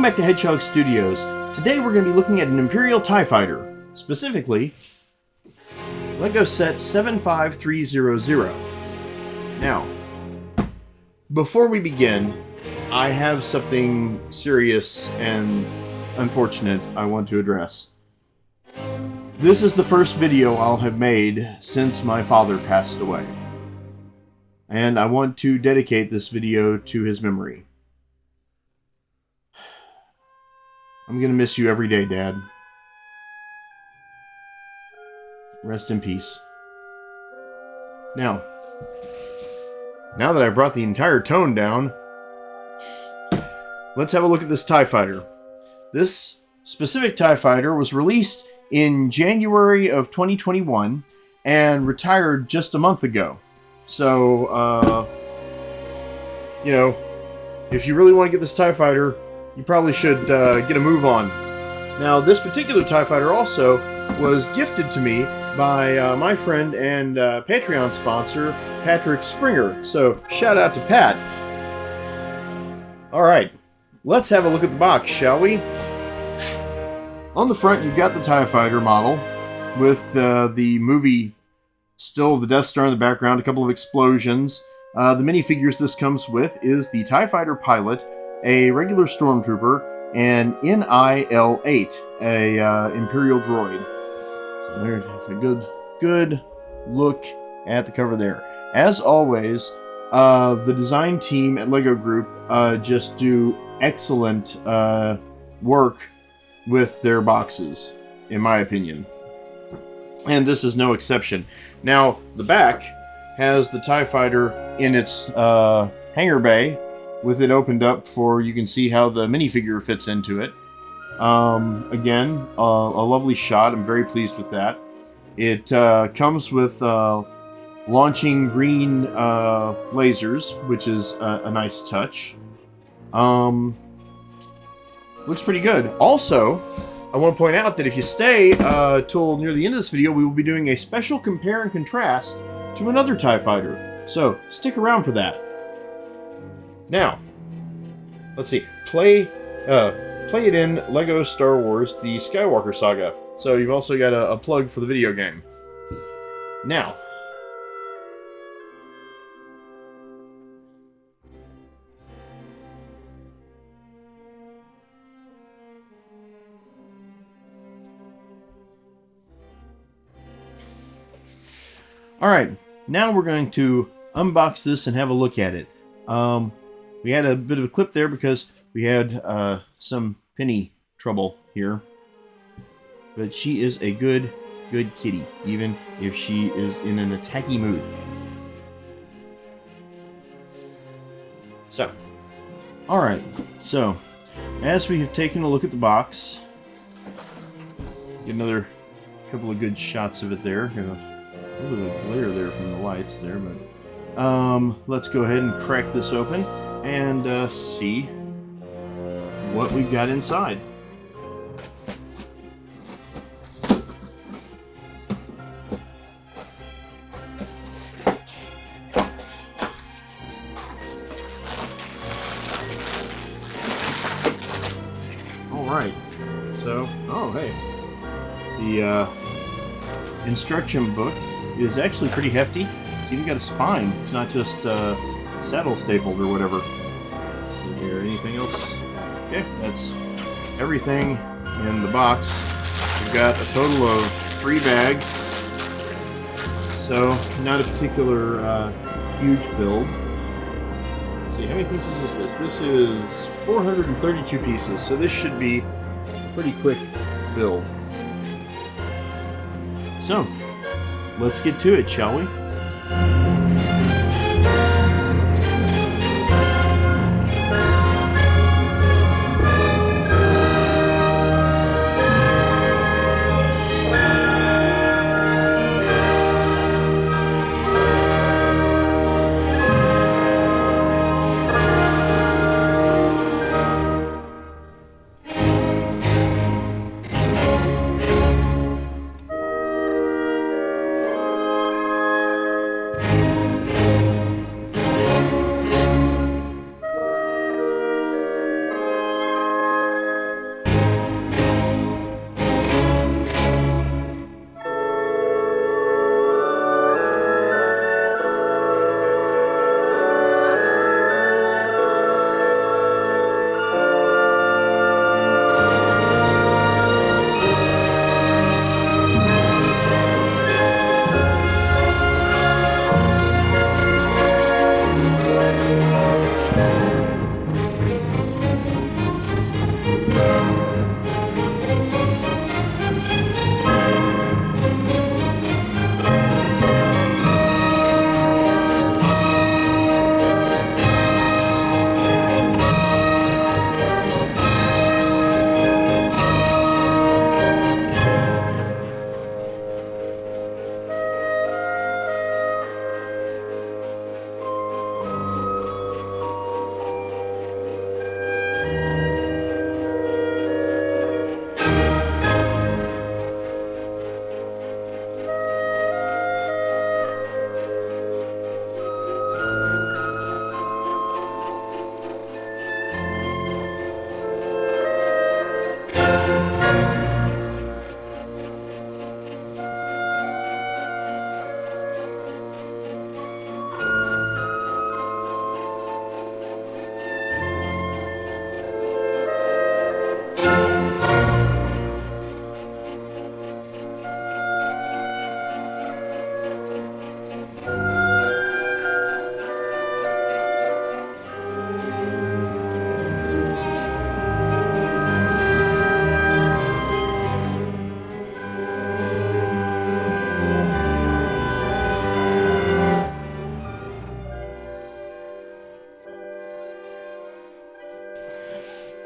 Welcome back to Hedgehog Studios. Today we're going to be looking at an Imperial TIE Fighter, specifically LEGO set 75300. Now, before we begin, I have something serious and unfortunate I want to address. This is the first video I'll have made since my father passed away, and I want to dedicate this video to his memory. I'm gonna miss you every day, Dad. Rest in peace. Now that I've brought the entire tone down, let's have a look at this TIE Fighter. This specific TIE Fighter was released in January of 2021 and retired just a month ago. So, you know, if you really want to get this TIE Fighter, you probably should get a move on. Now, this particular TIE Fighter also was gifted to me by my friend and Patreon sponsor, Patrick Springer. So, shout out to Pat. Alright, let's have a look at the box, shall we? On the front, you've got the TIE Fighter model with the movie still the Death Star in the background, a couple of explosions. The minifigures this comes with is the TIE Fighter pilot, a regular stormtrooper, and NIL-8, a Imperial droid. So there's a good look at the cover there. As always, the design team at LEGO Group just do excellent work with their boxes, in my opinion. And this is no exception. Now, the back has the TIE Fighter in its hangar bay, with it opened up for you can see how the minifigure fits into it. Again, a lovely shot. I'm very pleased with that. It comes with launching green lasers, which is a nice touch. Looks pretty good. Also, I want to point out that if you stay till near the end of this video, we will be doing a special compare and contrast to another TIE Fighter. So, stick around for that. Now, let's see. Play it in LEGO Star Wars: The Skywalker Saga. So you've also got a plug for the video game. Now, alright, now we're going to unbox this and have a look at it. We had a bit of a clip there because we had some penny trouble here. But she is a good kitty, even if she is in an attacky mood. So, alright, so, as we have taken a look at the box, get another couple of good shots of it there. Got a little bit of glare there from the lights there, but let's go ahead and crack this open and see what we've got inside. Alright, so, oh hey, the instruction book is actually pretty hefty. It's even got a spine. It's not just saddle stapled or whatever. Let's see here, anything else? Okay, that's everything in the box. We've got a total of 3 bags, so not a particular huge build. Let's see, how many pieces is this? This is 432 pieces, so this should be a pretty quick build. So, let's get to it, shall we?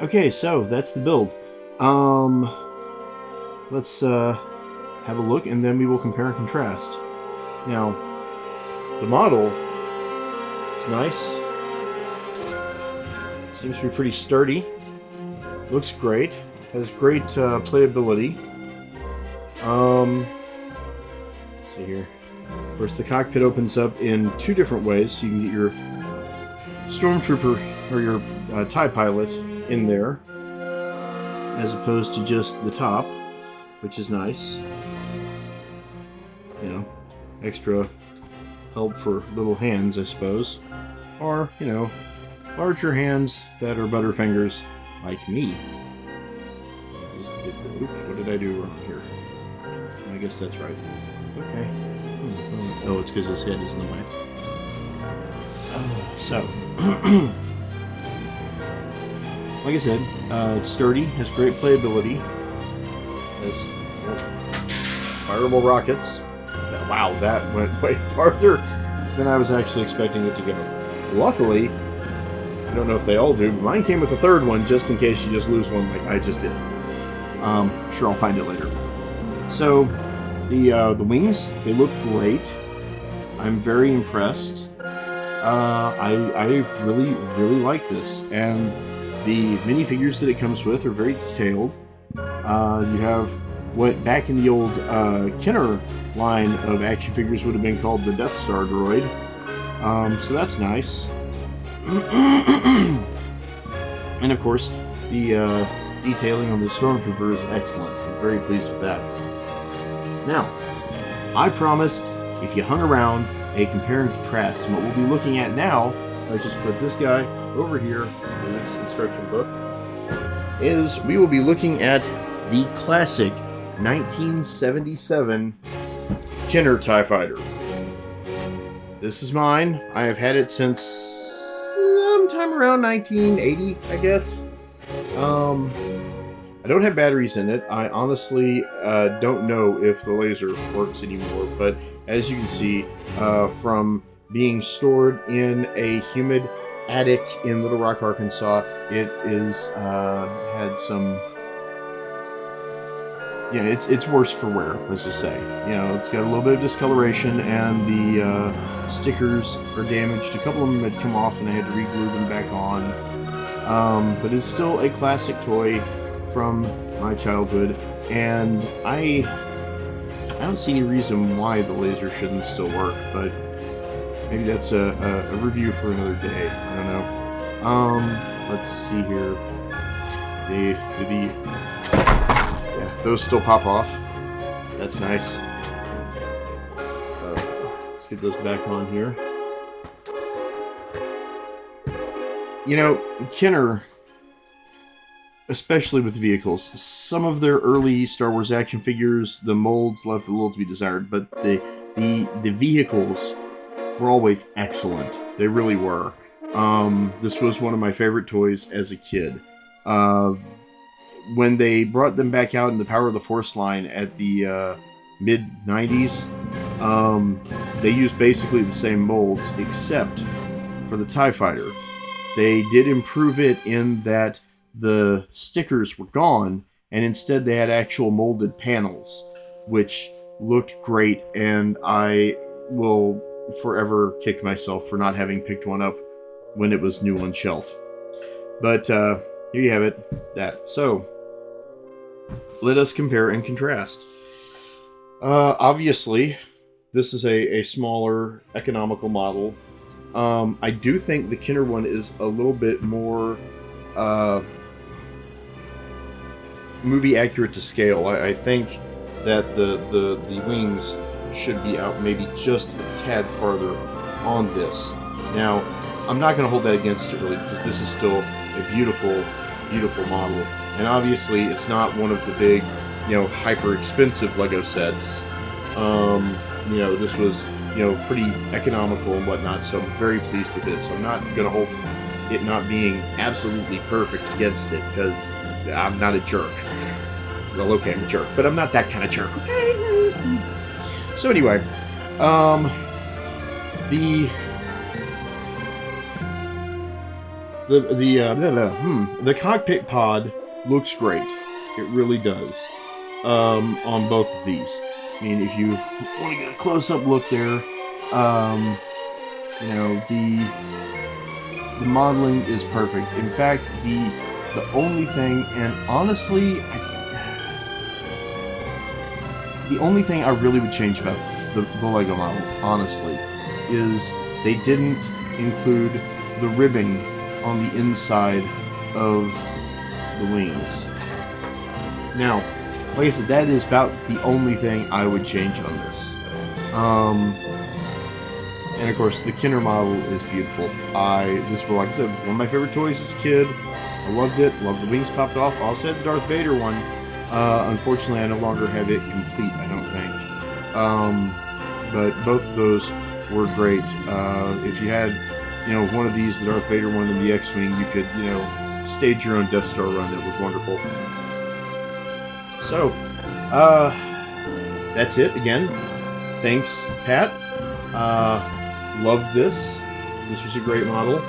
Okay, so that's the build. Let's have a look, and then we will compare and contrast. Now, the model is nice. Seems to be pretty sturdy. Looks great. Has great playability. Let's see here. Of course, the cockpit opens up in two different ways, so you can get your Stormtrooper or your TIE pilot in there, as opposed to just the top, which is nice. You know, extra help for little hands, I suppose. Or, you know, larger hands that are butterfingers like me. What did I do wrong here? I guess that's right. Okay. Oh, it's because his head is in the way. So, like I said, it's sturdy, has great playability, has fireable rockets. Wow, that went way farther than I was actually expecting it to go. Luckily, I don't know if they all do, but mine came with a third one just in case you just lose one like I just did. Sure, I'll find it later. So, the wings, they look great. I'm very impressed. I really like this, and the minifigures that it comes with are very detailed. You have what back in the old Kenner line of action figures would have been called the Death Star droid. So that's nice. And of course, the detailing on the Stormtrooper is excellent. I'm very pleased with that. Now, I promised if you hung around, a compare and contrast. And what we'll be looking at now, let's just put this guy over here in this instruction book, is we will be looking at the classic 1977 Kenner TIE Fighter. This is mine. I have had it since sometime around 1980, I guess. I don't have batteries in it. I honestly don't know if the laser works anymore, but as you can see, from being stored in a humid attic in Little Rock, Arkansas, it is had some. Yeah, it's worse for wear. Let's just say. You know, it's got a little bit of discoloration, and the stickers are damaged. A couple of them had come off, and I had to re-glue them back on. But it's still a classic toy from my childhood, and I don't see any reason why the laser shouldn't still work, but maybe that's a review for another day. I don't know. Let's see here. Yeah, those still pop off. That's nice. Let's get those back on here. You know, Kenner, especially with vehicles, some of their early Star Wars action figures, the molds left a little to be desired, but the vehicles were always excellent. They really were. This was one of my favorite toys as a kid. When they brought them back out in the Power of the Force line at the mid-90s, they used basically the same molds, except for the TIE Fighter. They did improve it in that the stickers were gone, and instead they had actual molded panels, which looked great, and I will forever kick myself for not having picked one up when it was new on shelf. But here you have it. So, let us compare and contrast. Obviously, this is a smaller, economical model. I do think the Kenner one is a little bit more movie accurate to scale. I think that the wings should be out maybe just a tad farther on this. Now, I'm not going to hold that against it really, because this is still a beautiful, beautiful model. And obviously, it's not one of the big, you know, hyper expensive Lego sets. You know, this was, you know, pretty economical and whatnot, so I'm very pleased with it. So I'm not going to hold it not being absolutely perfect against it, because I'm not a jerk. Well, okay, I'm a jerk, but I'm not that kind of jerk. So anyway, The cockpit pod looks great. It really does. On both of these. I mean, if you want to get a close-up look there, you know, the modeling is perfect. In fact, the only thing, and honestly, the only thing I really would change about the Lego model, honestly, is they didn't include the ribbing on the inside of the wings. Now, like I said, that is about the only thing I would change on this. And of course, the Kinder model is beautiful. This was, like I said, one of my favorite toys as a kid. I loved it. Loved the wings popped off. I also had the Darth Vader one. Unfortunately, I no longer have it complete, I don't think. But both of those were great. If you had, you know, one of these, the Darth Vader one, and the X-Wing, you could, you know, stage your own Death Star run. It was wonderful. So, that's it. Again, thanks, Pat. Loved this. This was a great model.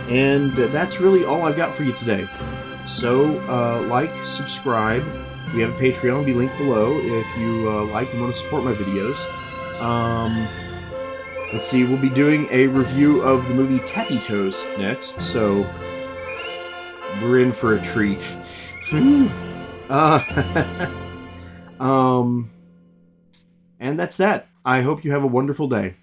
And that's really all I've got for you today. So, like, subscribe. We have a Patreon. It'll be linked below if you like and want to support my videos. Let's see, we'll be doing a review of the movie Tappy Toes next, so we're in for a treat. And that's that. I hope you have a wonderful day.